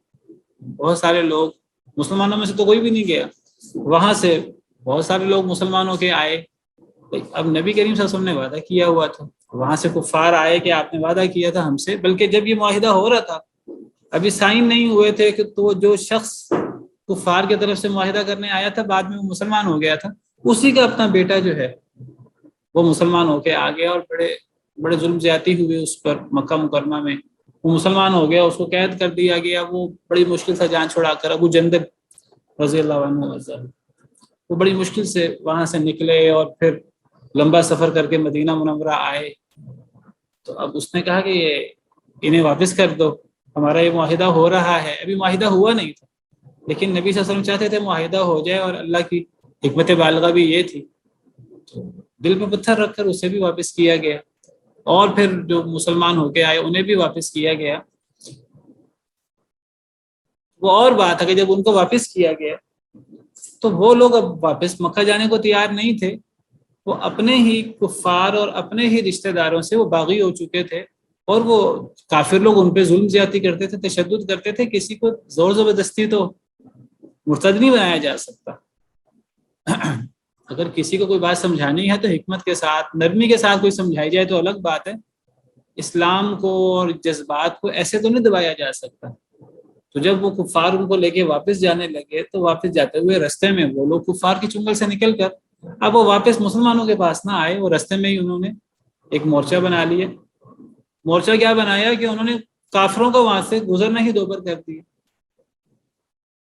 بہت سارے لوگ، مسلمانوں میں سے تو کوئی بھی نہیں گیا، وہاں سے بہت سارے لوگ مسلمان ہو کے آئے. اب نبی کریم صلی اللہ علیہ وسلم نے وعدہ کیا ہوا تھا، وہاں سے کفار آئے کہ آپ نے وعدہ کیا تھا ہم سے. بلکہ جب یہ معاہدہ ہو رہا تھا، ابھی سائن نہیں ہوئے تھے کہ تو جو شخص کفار کی طرف سے معاہدہ کرنے آیا تھا بعد میں وہ مسلمان ہو گیا تھا، اسی کا اپنا بیٹا جو ہے وہ مسلمان ہو کے آ گیا، اور بڑے بڑے ظلم زیادتی ہوئے اس پر مکہ مکرمہ میں. وہ مسلمان ہو گیا، اس کو قید کر دیا گیا. وہ بڑی مشکل سے جان چھڑا کر ابو جندل رضی اللہ عنہ وہ بڑی مشکل سے وہاں سے نکلے اور پھر لمبا سفر کر کے مدینہ منورہ آئے. تو اب اس نے کہا کہ انہیں واپس کر دو، ہمارا یہ معاہدہ ہو رہا ہے. ابھی معاہدہ ہوا نہیں تھا، لیکن نبی صلی اللہ علیہ وسلم چاہتے تھے معاہدہ ہو جائے، اور اللہ کی حکمت بالغہ بھی یہ تھی. تو دل پہ پتھر رکھ کر اسے بھی واپس کیا گیا، اور پھر جو مسلمان ہو کے آئے انہیں بھی واپس کیا گیا. وہ اور بات ہے کہ جب ان کو واپس کیا گیا تو وہ لوگ اب واپس مکہ جانے کو تیار نہیں تھے. وہ اپنے ہی کفار اور اپنے ہی رشتہ داروں سے وہ باغی ہو چکے تھے، اور وہ کافر لوگ ان پہ ظلم زیادتی کرتے تھے، تشدد کرتے تھے. کسی کو زور زبردستی تو مرتد نہیں بنایا جا سکتا. اگر کسی کو کوئی بات سمجھانی ہے تو حکمت کے ساتھ، نرمی کے ساتھ کوئی سمجھائی جائے تو الگ بات ہے. اسلام کو اور جذبات کو ایسے تو نہیں دبایا جا سکتا. تو جب وہ کفار ان کو لے کے واپس جانے لگے تو واپس جاتے ہوئے رستے میں وہ لوگ کفار کی چنگل سے نکل کر اب وہ واپس مسلمانوں کے پاس نہ آئے. وہ رستے میں ہی انہوں نے ایک مورچہ بنا لیا. مورچہ کیا بنایا کہ انہوں نے کافروں کو وہاں سے گزرنا ہی دوبر کر دیا.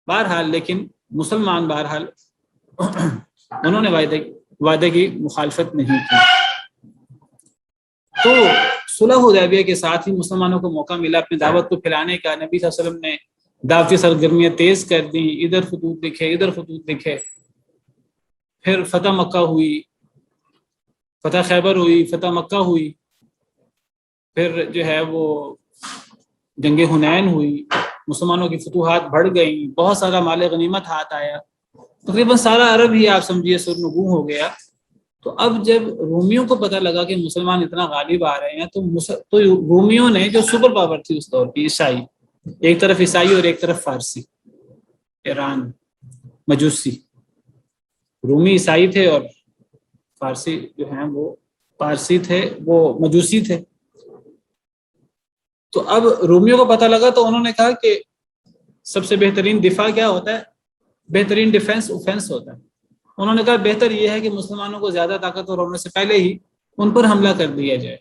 بہرحال لیکن مسلمان بہرحال انہوں نے وعدے کی مخالفت نہیں کی. تو صلح حدیبیہ کے ساتھ ہی مسلمانوں کو موقع ملا اپنی دعوت کو پھیلانے کا. نبی صلی اللہ علیہ وسلم نے دعوتی سرگرمیاں تیز کر دیں، ادھر خطوط لکھے ادھر خطوط لکھے. پھر فتح مکہ ہوئی، فتح خیبر ہوئی، فتح مکہ ہوئی. پھر جو ہے وہ جنگ حنین ہوئی، مسلمانوں کی فتوحات بڑھ گئیں، بہت سارا مال غنیمت ہاتھ آیا. تقریباً سارا عرب ہی آپ سمجھیے سرنگوں ہو گیا. تو اب جب رومیوں کو پتہ لگا کہ مسلمان اتنا غالب آ رہے ہیں تو رومیوں نے، جو سپر پاور تھی اس دور کی، عیسائی، ایک طرف عیسائی اور ایک طرف فارسی، ایران مجوسی. رومی عیسائی تھے اور فارسی جو ہیں وہ پارسی تھے، وہ مجوسی تھے. تو اب رومیوں کو پتہ لگا تو انہوں نے کہا کہ سب سے بہترین دفاع کیا ہوتا ہے؟ بہترین ڈیفنس اوفینس ہوتا ہے. انہوں نے کہا بہتر یہ ہے کہ مسلمانوں کو زیادہ طاقتور ہونے سے پہلے ہی ان پر حملہ کر دیا جائے.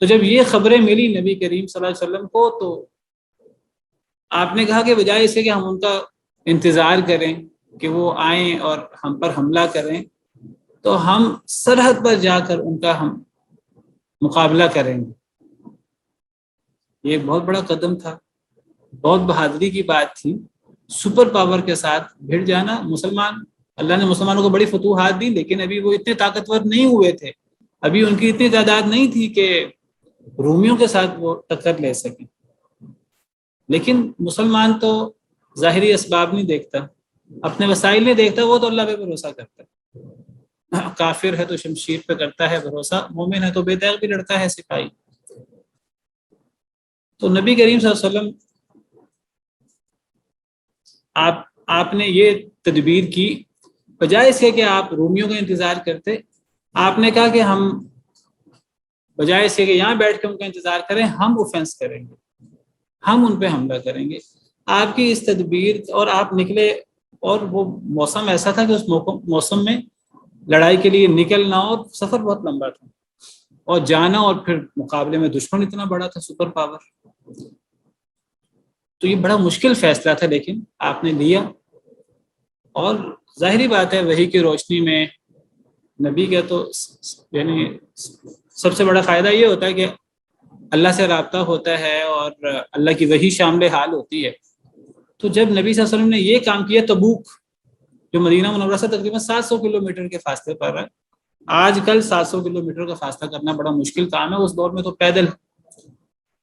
تو جب یہ خبریں ملی نبی کریم صلی اللہ علیہ وسلم کو تو آپ نے کہا کہ بجائے اسے کہ ہم ان کا انتظار کریں کہ وہ آئیں اور ہم پر حملہ کریں، تو ہم سرحد پر جا کر ان کا ہم مقابلہ کریں گے. یہ بہت بڑا قدم تھا، بہت بہادری کی بات تھی. سپر پاور کے ساتھ بھیڑ جانا. مسلمان، اللہ نے مسلمانوں کو بڑی فتوحات دی، لیکن ابھی وہ اتنے طاقتور نہیں ہوئے تھے، ابھی ان کی اتنی تعداد نہیں تھی کہ رومیوں کے ساتھ وہ ٹکر لے سکیں. لیکن مسلمان تو ظاہری اسباب نہیں دیکھتا، اپنے وسائل نہیں دیکھتا، وہ تو اللہ پہ بھروسہ کرتا ہے. کافر ہے تو شمشیر پہ کرتا ہے بھروسہ، مومن ہے تو بے داغ بھی لڑتا ہے سپاہی. تو نبی کریم صلی اللہ علیہ وسلم آپ نے یہ تدبیر کی، بجائے اس کے کہ آپ رومیوں کا انتظار کرتے، آپ نے کہا کہ ہم بجائے اس کے کہ یہاں بیٹھ کے ان کا انتظار کریں، ہم اوفینس کریں گے، ہم ان پہ حملہ کریں گے. آپ کی اس تدبیر، اور آپ نکلے، اور وہ موسم ایسا تھا کہ اس موسم میں لڑائی کے لیے نکلنا اور سفر بہت لمبا تھا، اور جانا، اور پھر مقابلے میں دشمن اتنا بڑا تھا، سپر پاور. تو یہ بڑا مشکل فیصلہ تھا، لیکن آپ نے لیا. اور ظاہری بات ہے وحی کی روشنی میں نبی کا تو یعنی سب سے بڑا فائدہ یہ ہوتا ہے کہ اللہ سے رابطہ ہوتا ہے اور اللہ کی وحی شامل حال ہوتی ہے. تو جب نبی صلی اللہ علیہ وسلم نے یہ کام کیا، تبوک جو مدینہ منورہ سے تقریباً 700 کلومیٹر کے فاصلے پر ہے، آج کل 700 کلومیٹر کا فاصلہ کرنا بڑا مشکل کام ہے، اس دور میں تو پیدل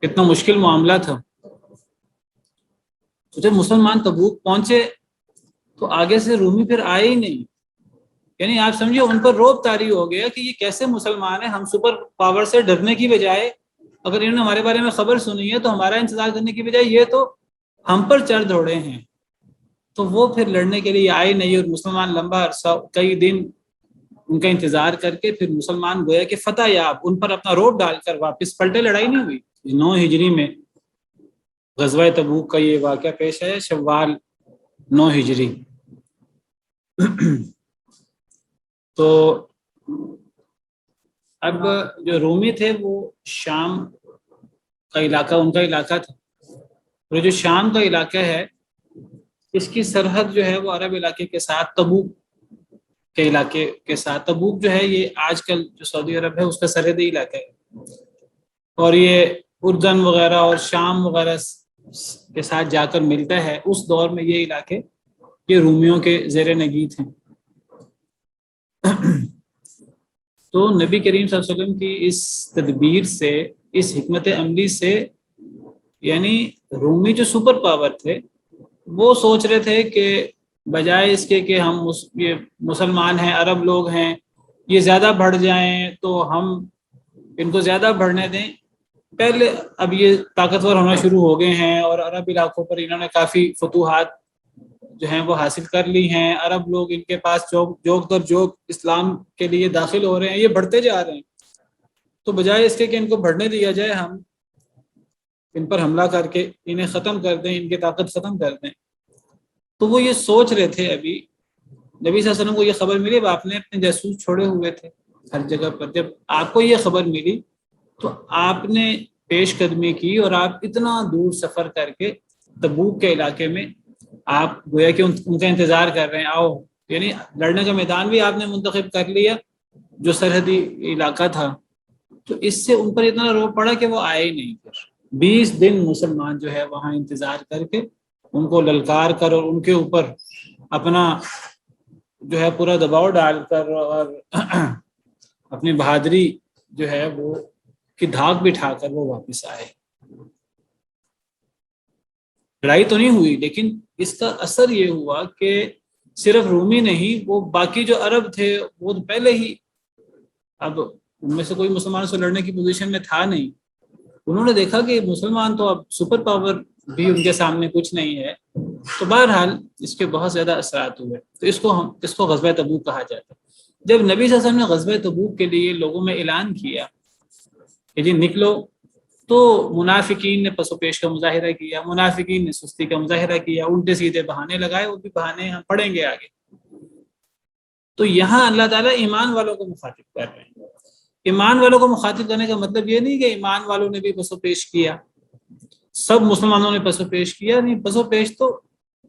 اتنا مشکل معاملہ تھا. تو جب مسلمان تبوک پہنچے تو آگے سے رومی پھر آئے ہی نہیں. یعنی آپ سمجھیے ان پر روب طاری ہو گیا کہ یہ کیسے مسلمان ہیں. ہم سپر پاور سے ڈرنے کی بجائے، اگر انہوں نے ہمارے بارے میں خبر سنی ہے تو ہمارا انتظار کرنے کی بجائے یہ تو ہم پر چڑھ دوڑے ہیں. تو وہ پھر لڑنے کے لیے آئے نہیں، اور مسلمان لمبا عرصہ کئی دن ان کا انتظار کر کے پھر مسلمان گویا کہ فتح یاب ان پر اپنا روب ڈال کر واپس پلٹے. لڑائی نہیں ہوئی. 9 ہجری میں غزوہ تبوک کا یہ واقعہ پیش ہے، شوال 9 ہجری. تو اب جو رومی تھے وہ شام کا علاقہ ان کا علاقہ تھا، اور جو شام کا علاقہ ہے اس کی سرحد جو ہے وہ عرب علاقے کے ساتھ تبوک کے علاقے کے ساتھ. تبوک جو ہے یہ آج کل جو سعودی عرب ہے اس کا سرحدی علاقہ ہے، اور یہ اردن وغیرہ اور شام وغیرہ کے ساتھ جا کر ملتا ہے. اس دور میں یہ علاقے یہ رومیوں کے زیر نگی تھے. تو نبی کریم صلی اللہ علیہ وسلم کی اس تدبیر سے، اس حکمت عملی سے، یعنی رومی جو سپر پاور تھے وہ سوچ رہے تھے کہ بجائے اس کے کہ ہم یہ مسلمان ہیں، عرب لوگ ہیں، یہ زیادہ بڑھ جائیں تو ہم ان کو زیادہ بڑھنے دیں. پہلے اب یہ طاقتور ہونا شروع ہو گئے ہیں اور عرب علاقوں پر انہوں نے کافی فتوحات جو ہیں وہ حاصل کر لی ہیں. عرب لوگ ان کے پاس جوک در جوک اسلام کے لیے داخل ہو رہے ہیں، یہ بڑھتے جا رہے ہیں. تو بجائے اس کے کہ ان کو بڑھنے دیا جائے، ہم ان پر حملہ کر کے انہیں ختم کر دیں، ان کی طاقت ختم کر دیں. تو وہ یہ سوچ رہے تھے. ابھی نبی صلی اللہ علیہ وسلم کو یہ خبر ملی، اب آپ نے اپنے جاسوس چھوڑے ہوئے تھے ہر جگہ پر. جب آپ کو یہ خبر ملی تو آپ نے پیش قدمی کی، اور آپ اتنا دور سفر کر کے تبوک کے علاقے میں آپ گویا کہ ان کا انتظار کر رہے ہیں. آؤ، یعنی لڑنے کا میدان بھی آپ نے منتخب کر لیا جو سرحدی علاقہ تھا. تو اس سے ان پر اتنا روب پڑا کہ وہ آئے ہی نہیں. پھر 20 دن مسلمان جو ہے وہاں انتظار کر کے ان کو للکار کر اور ان کے اوپر اپنا جو ہے پورا دباؤ ڈال کر اور اپنی بہادری جو ہے وہ کی دھاک بٹھا کر وہ واپس آئے. لڑائی تو نہیں ہوئی، لیکن اس کا اثر یہ ہوا کہ صرف رومی نہیں، وہ باقی جو عرب تھے وہ تو پہلے ہی اب ان میں سے کوئی مسلمان سے لڑنے کی پوزیشن میں تھا نہیں. انہوں نے دیکھا کہ مسلمان تو اب سپر پاور بھی ان کے سامنے کچھ نہیں ہے. تو بہرحال اس کے بہت زیادہ اثرات ہوئے. تو اس کو غزوہ تبوک کہا جاتا ہے. جب نبی صلی اللہ علیہ وسلم نے غزوہ تبوک کے لیے لوگوں میں اعلان کیا کہ جی نکلو، تو منافقین نے پس و پیش کا مظاہرہ کیا، منافقین نے سستی کا مظاہرہ کیا، الٹے سیدھے بہانے لگائے. وہ بھی بہانے ہم پڑھیں گے آگے. تو یہاں اللہ تعالیٰ ایمان والوں کو مخاطب کر رہے ہیں. ایمان والوں کو مخاطب کرنے کا مطلب یہ نہیں کہ ایمان والوں نے بھی پس و پیش کیا، سب مسلمانوں نے پس و پیش کیا. نہیں، پس و پیش تو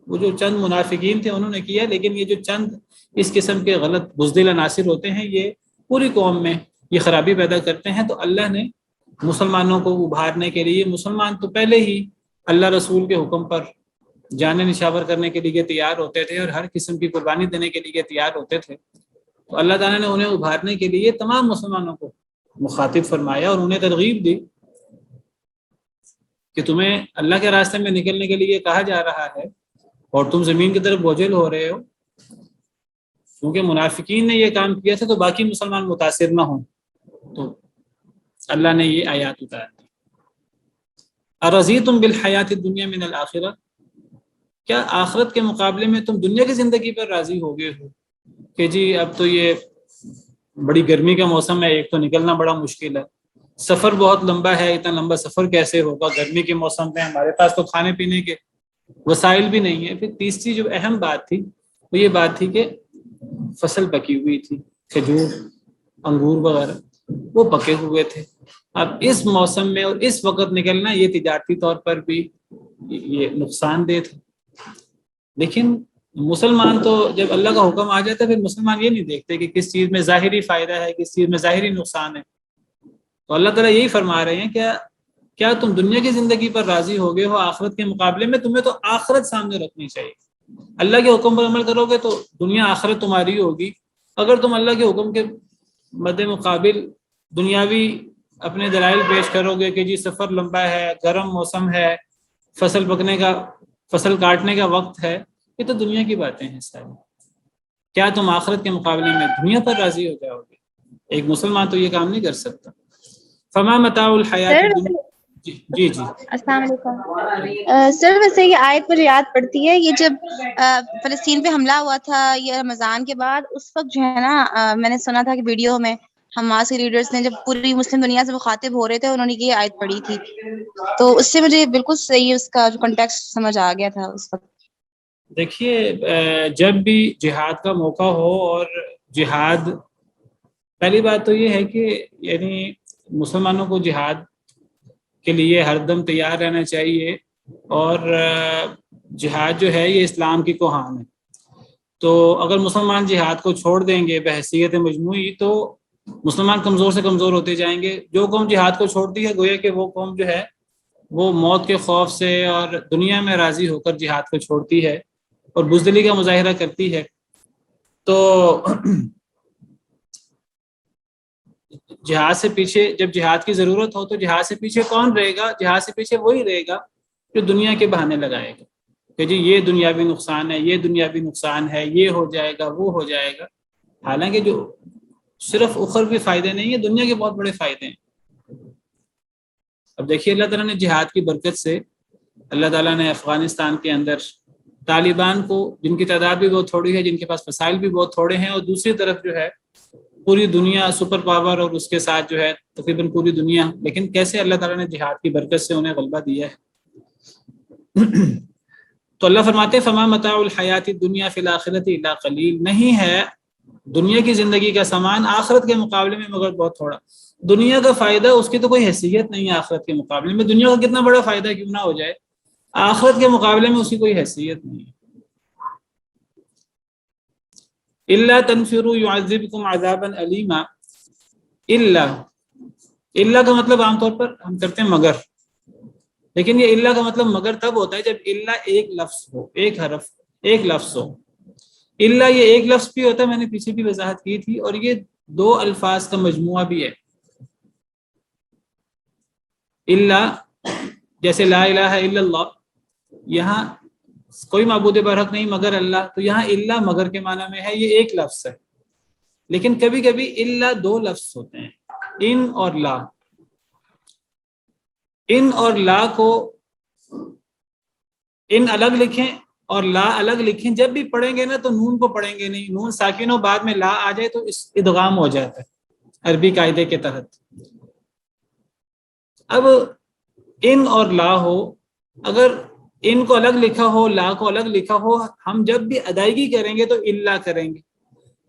وہ جو چند منافقین تھے انہوں نے کیا، لیکن یہ جو چند اس قسم کے غلط بزدل عناصر ہوتے ہیں یہ پوری قوم میں یہ خرابی پیدا کرتے ہیں. تو اللہ نے مسلمانوں کو ابھارنے کے لیے، مسلمان تو پہلے ہی اللہ رسول کے حکم پر جانیں نشاور کرنے کے لیے تیار ہوتے تھے اور ہر قسم کی قربانی دینے کے لیے تیار ہوتے تھے. تو اللہ تعالیٰ نے انہیں ابھارنے کے لیے تمام مسلمانوں کو مخاطب فرمایا اور انہیں ترغیب دی کہ تمہیں اللہ کے راستے میں نکلنے کے لیے کہا جا رہا ہے اور تم زمین کی طرف بوجھل ہو رہے ہو. کیونکہ منافقین نے یہ کام کیا تھا تو باقی مسلمان متاثر نہ ہوں، تو اللہ نے یہ آیات اتار دی. ارضیتم بالحیات الدنیا من الآخرہ، کیا آخرت کے مقابلے میں تم دنیا کی زندگی پر راضی ہو گئے ہو کہ جی اب تو یہ بڑی گرمی کا موسم ہے، ایک تو نکلنا بڑا مشکل ہے، سفر بہت لمبا ہے، اتنا لمبا سفر کیسے ہوگا گرمی کے موسم میں، ہمارے پاس تو کھانے پینے کے وسائل بھی نہیں ہیں. پھر تیسری جو اہم بات تھی وہ یہ بات تھی کہ فصل پکی ہوئی تھی، کھجور انگور وغیرہ وہ پکے ہوئے تھے. اب اس موسم میں اور اس وقت نکلنا یہ تجارتی طور پر بھی یہ نقصان دہ تھا. لیکن مسلمان تو جب اللہ کا حکم آ جاتا ہے پھر مسلمان یہ نہیں دیکھتے کہ کس چیز میں ظاہری فائدہ ہے, کس چیز میں ظاہری نقصان ہے. تو اللہ تعالیٰ یہی فرما رہے ہیں کیا تم دنیا کی زندگی پر راضی ہو گئے ہو آخرت کے مقابلے میں؟ تمہیں تو آخرت سامنے رکھنی چاہیے. اللہ کے حکم پر عمل کرو گے تو دنیا آخرت تمہاری ہوگی. اگر تم اللہ کے حکم کے مد مقابل دنیاوی اپنے دلائل پیش کرو گے کہ جی سفر لمبا ہے, گرم موسم ہے, فصل پکنے کا, فصل کاٹنے کا وقت ہے, یہ تو دنیا کی باتیں ہیں ساری. کیا تم آخرت کے مقابلے میں دنیا پر راضی ہو جاؤ گے؟ ایک مسلمان تو یہ کام نہیں کر سکتا. فما متاع الحیات سر الدنیا. جی جی جی السلام علیکم سر. ویسے یہ آیت مجھے یاد پڑتی ہے, یہ جب فلسطین پہ حملہ ہوا تھا یہ رمضان کے بعد, اس وقت جو ہے نا میں نے سنا تھا کہ ویڈیو میں حماس کے لیڈرز نے جب پوری مسلم دنیا سے مخاطب ہو رہے تھے انہوں نے یہ آیت پڑھی تھی, تو اس سے مجھے بالکل صحیح اس کا جو کنٹیکسٹ سمجھ آ گیا تھا اس وقت. دیکھیے جب بھی جہاد کا موقع ہو, اور جہاد پہلی بات تو یہ ہے کہ یعنی مسلمانوں کو جہاد کے لیے ہر دم تیار رہنا چاہیے, اور جہاد جو ہے یہ اسلام کی کوہان ہے. تو اگر مسلمان جہاد کو چھوڑ دیں گے بحیثیت مجموعی تو مسلمان کمزور سے کمزور ہوتے جائیں گے. جو قوم جہاد کو چھوڑتی ہے گویا کہ وہ قوم جو ہے وہ موت کے خوف سے اور دنیا میں راضی ہو کر جہاد کو چھوڑتی ہے اور بزدلی کا مظاہرہ کرتی ہے. تو جہاد سے پیچھے, جب جہاد کی ضرورت ہو تو جہاد سے پیچھے کون رہے گا؟ جہاد سے پیچھے وہی رہے گا جو دنیا کے بہانے لگائے گا کہ جی یہ دنیاوی نقصان ہے, یہ دنیاوی نقصان ہے, یہ ہو جائے گا, وہ ہو جائے گا. حالانکہ جو صرف اخروی فائدے نہیں ہیں, دنیا کے بہت بڑے فائدے ہیں. اب دیکھیے اللہ تعالیٰ نے جہاد کی برکت سے اللہ تعالیٰ نے افغانستان کے اندر طالبان کو, جن کی تعداد بھی بہت تھوڑی ہے, جن کے پاس وسائل بھی بہت تھوڑے ہیں, اور دوسری طرف جو ہے پوری دنیا سپر پاور اور اس کے ساتھ جو ہے تقریباً پوری دنیا, لیکن کیسے اللہ تعالیٰ نے جہاد کی برکت سے انہیں غلبہ دیا ہے. تو اللہ فرماتے ہیں فما متاع الحیات الدنیا فی الآخرۃ الا قلیل, نہیں ہے دنیا کی زندگی کا سامان آخرت کے مقابلے میں مگر بہت تھوڑا. دنیا کا فائدہ اس کی تو کوئی حیثیت نہیں ہے آخرت کے مقابلے میں. دنیا کا کتنا بڑا فائدہ کیوں نہ ہو جائے, آخرت کے مقابلے میں اس کی کوئی حیثیت نہیں ہے. الا تنفروا يعذبكم عذابا الیما. الا کا مطلب عام طور پر ہم کرتے ہیں مگر, لیکن یہ الا کا مطلب مگر تب ہوتا ہے جب الا ایک لفظ ہو, ایک حرف, ایک لفظ ہو. الا یہ ایک لفظ بھی ہوتا ہے, میں نے پیچھے بھی وضاحت کی تھی, اور یہ دو الفاظ کا مجموعہ بھی ہے. الا جیسے لا الہ الا اللہ, یہاں کوئی معبود برحق نہیں مگر اللہ, تو یہاں الا مگر کے معنی میں ہے, یہ ایک لفظ ہے. لیکن کبھی کبھی الا دو لفظ ہوتے ہیں, ان اور لا. ان اور لا کو ان الگ لکھیں اور لا الگ لکھیں, جب بھی پڑھیں گے نا تو نون کو پڑھیں گے نہیں, نون ساکن ہو بعد میں لا آ جائے تو اس ادغام ہو جاتا ہے عربی قاعدے کے تحت. اب ان اور لا ہو, اگر ان کو الگ لکھا ہو لا کو الگ لکھا ہو, ہم جب بھی ادائیگی کریں گے تو الا کریں گے.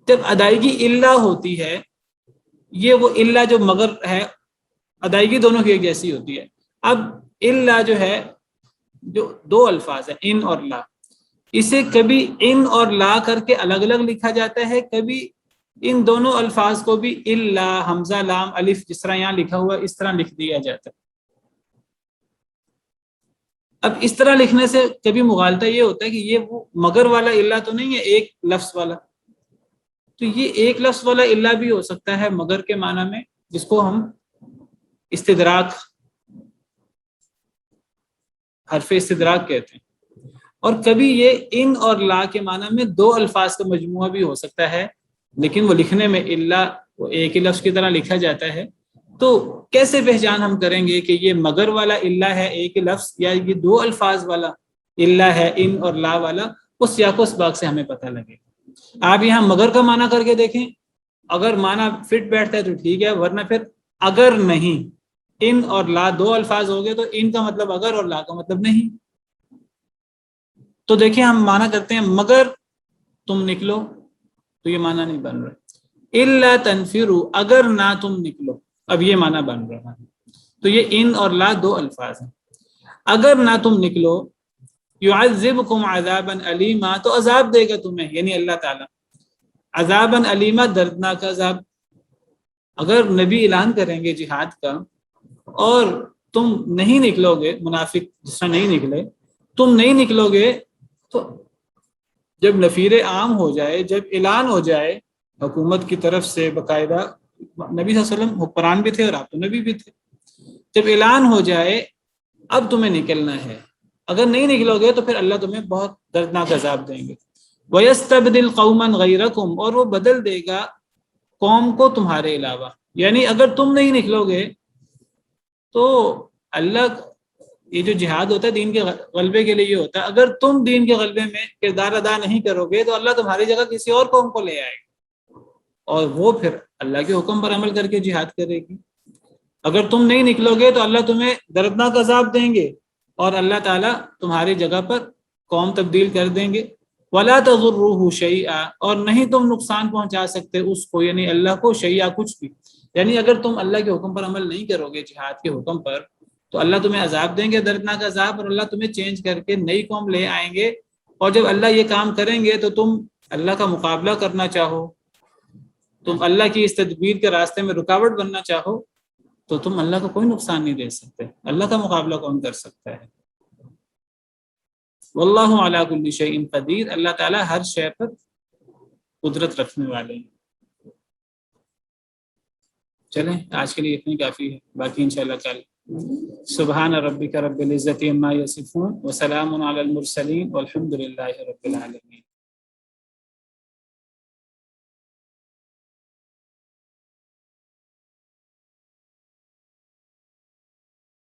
جب ادائیگی الا ہوتی ہے, یہ وہ الا جو مگر ہے, ادائیگی دونوں کی ایک جیسی ہوتی ہے. اب الا جو ہے جو دو الفاظ ہیں ان اور لا, اسے کبھی ان اور لا کر کے الگ الگ لکھا جاتا ہے, کبھی ان دونوں الفاظ کو بھی الا حمزہ لام الف جس طرح یہاں لکھا ہوا اس طرح لکھ دیا جاتا ہے. اب اس طرح لکھنے سے کبھی مغالطہ یہ ہوتا ہے کہ یہ وہ مگر والا الا تو نہیں ہے ایک لفظ والا, تو یہ ایک لفظ والا الا بھی ہو سکتا ہے مگر کے معنی میں, جس کو ہم استدراک, حرف استدراک کہتے ہیں. اور کبھی یہ ان اور لا کے معنی میں دو الفاظ کا مجموعہ بھی ہو سکتا ہے, لیکن وہ لکھنے میں الا وہ ایک ہی لفظ کی طرح لکھا جاتا ہے. تو کیسے پہچان ہم کریں گے کہ یہ مگر والا الا ہے ایک ہی لفظ, یا یہ دو الفاظ والا الا ہے ان اور لا والا؟ اس سیاق و سباق سے ہمیں پتہ لگے. آپ یہاں مگر کا معنی کر کے دیکھیں, اگر معنی فٹ بیٹھتا ہے تو ٹھیک ہے, ورنہ پھر اگر نہیں, ان اور لا دو الفاظ ہو گئے تو ان کا مطلب اگر اور لا کا مطلب نہیں. تو دیکھیں ہم معنی کرتے ہیں مگر تم نکلو, تو یہ معنی نہیں بن رہا. الا تنفروا اگر نہ تم نکلو, اب یہ معنی بن رہا ہے. تو یہ ان اور لا دو الفاظ ہیں. اگر نہ تم نکلو یعذبکم عذابا علیما، تو عذاب دے گا تمہیں، یعنی اللہ تعالیٰ عذابا علیما، دردناک عذاب۔ اگر نبی اعلان کریں گے جہاد کا اور تم نہیں نکلو گے، منافق جس طرح نہیں نکلے، تم نہیں نکلو گے، تو جب نفیر عام ہو جائے، جب اعلان ہو جائے حکومت کی طرف سے باقاعدہ، نبی صلی اللہ علیہ وسلم حکمران بھی تھے اور آپ تو نبی بھی تھے، جب اعلان ہو جائے اب تمہیں نکلنا ہے، اگر نہیں نکلو گے تو پھر اللہ تمہیں بہت دردناک عذاب دیں گے۔ وَيَسْتَبْدِلْ قَوْمًا غَيْرَكُمْ، اور وہ بدل دے گا قوم کو تمہارے علاوہ، یعنی اگر تم نہیں نکلو گے تو اللہ، یہ جو جہاد ہوتا ہے دین کے غلبے کے لیے یہ ہوتا ہے، اگر تم دین کے غلبے میں کردار ادا نہیں کرو گے تو اللہ تمہاری جگہ کسی اور قوم کو لے آئے گا اور وہ پھر اللہ کے حکم پر عمل کر کے جہاد کرے گی۔ اگر تم نہیں نکلو گے تو اللہ تمہیں دردناک عذاب دیں گے اور اللہ تعالیٰ تمہاری جگہ پر قوم تبدیل کر دیں گے۔ وَلَا تَضُرُّهُ شَيْئًا، اور نہیں تم نقصان پہنچا سکتے اس کو، یعنی اللہ کو، شیئا کچھ بھی، یعنی اگر تم اللہ کے حکم پر عمل نہیں کرو گے، جہاد کے حکم پر، تو اللہ تمہیں عذاب دیں گے، دردناک عذاب، اور اللہ تمہیں چینج کر کے نئی قوم لے آئیں گے۔ اور جب اللہ یہ کام کریں گے تو تم اللہ کا مقابلہ کرنا چاہو، تم اللہ کی اس تدبیر کے راستے میں رکاوٹ بننا چاہو، تو تم اللہ کو کوئی نقصان نہیں دے سکتے، اللہ کا مقابلہ کون کر سکتا ہے؟ واللہ علی کل شیء قدیر، اللہ تعالیٰ ہر شے پر قدرت رکھنے والے ہیں۔ چلیں آج کے لیے اتنی کافی ہے، باقی انشاءاللہ کل۔ سبحان ربک رب العزت عما یصفون وسلام علی المرسلین والحمد للہ رب العالمین۔